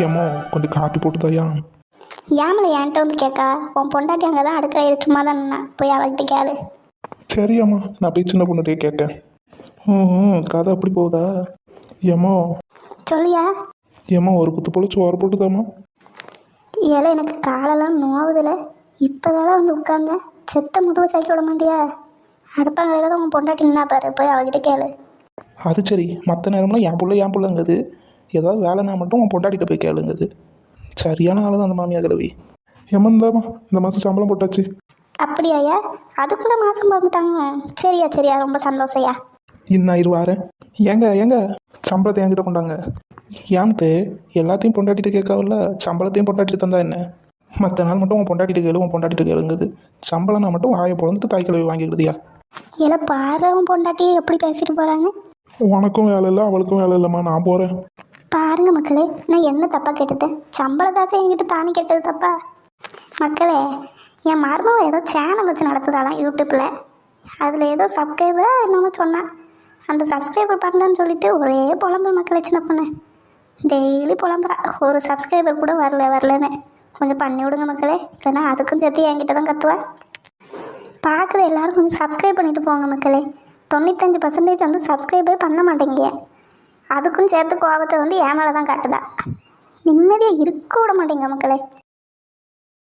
ஏம்மா கொஞ்சம் காப்பி போட்டு தாயா. ஏமல என்கிட்ட வந்து கேட்கா? உன் பொண்டாட்டி அங்கே தான் அடுக்கலையில் சும்மா தான் நின்னா, போய் அவகிட்ட கேளு. சரியாம்மா, நான் போய் சின்ன பொண்ணுகிட்டே கேட்கேன். கதை அப்படி போகுதா? ஏம்மா சொல்லியா? ஏம்மா ஒரு குத்து போல சோறு போட்டுதாம்மா. ஏல எனக்கு காலெல்லாம் நோவுதில்ல. இப்போதால வந்து உட்காங்க. செத்த முதுவை சாக்கி விட மாட்டியா? அடுப்பாங்கலையில் தான் உன் பொண்டாட்டி நின்னா பாரு, போய் அவகிட்ட கேளு. அது சரி, மற்ற நேரம்லாம் என் பிள்ளைங்குது. ஏதாவது வேலைனா மட்டும் உன் பொண்டாட்டிகிட்ட போய் கேளுங்குது. சரியான ஆள் தான் அந்த மாமியா கிழவி. ஏமாந்தாம்மா, இந்த மாதம் சம்பளம் போட்டாச்சு. அப்படியாயா? அதுக்குள்ளே மாதம் பார்த்துட்டாங்க. சரியா சரியா, ரொம்ப சந்தோஷயா. இன்னும் வாரேன். ஏங்க சம்பளத்தை என்கிட்ட கொண்டாங்க. ஏன்ட்டு எல்லாத்தையும் பொண்டாட்டிட்டு கேட்கவில்ல, சம்பளத்தையும் பொண்டாட்டிட்டு தந்தா என்ன? மற்ற நாள் மட்டும் உன் பொண்டாட்டிட்டு கேளு, உன் பொண்டாட்டிட்டு கேளுங்குது. சம்பளம்னா மட்டும் ஆய பொழந்துட்டு தாய் கிழவி வாங்கிக்கிடுதியா? இல்லை பாரு, உன் பொண்டாட்டியை எப்படி பேசிட்டு போகிறாங்க. உனக்கும் வேலை இல்லை, அவளுக்கும் வேலை இல்லைம்மா, நான் போகிறேன். பாருங்க மக்களே, நான் என்ன தப்பாக கேட்டுட்டேன்? சம்பளத்தாசை என்கிட்ட தானே கேட்டது தப்பா? மக்களே, என் மருமவ ஏதோ சேனல் வச்சு நடத்துதாலாம் யூடியூப்பில். அதில் ஏதோ சப்ஸ்கிரைபராக என்னமோ சொன்னேன். அந்த சப்ஸ்கிரைபர் பண்ணலன்னு சொல்லிட்டு ஒரே புலம்பல் மக்களே. சின்ன பொண்ணு டெய்லி புலம்புறா, ஒரு சப்ஸ்கிரைபர் கூட வரலன்னு. கொஞ்சம் பண்ணி விடுங்க மக்களே, இல்லைன்னா அதுக்கும் சேர்த்து என்கிட்ட தான் கத்துவா. பார்க்குற எல்லோரும் கொஞ்சம் சப்ஸ்கிரைப் பண்ணிட்டு போங்க மக்களே. 95% வந்து சப்ஸ்கிரைபே பண்ண மாட்டேங்க. அதுக்கும் சேர்த்து கோபத்தை வந்து என் மேலே தான் காட்டுதா. நிம்மதியாக இருக்க விட மாட்டேங்க மக்களே.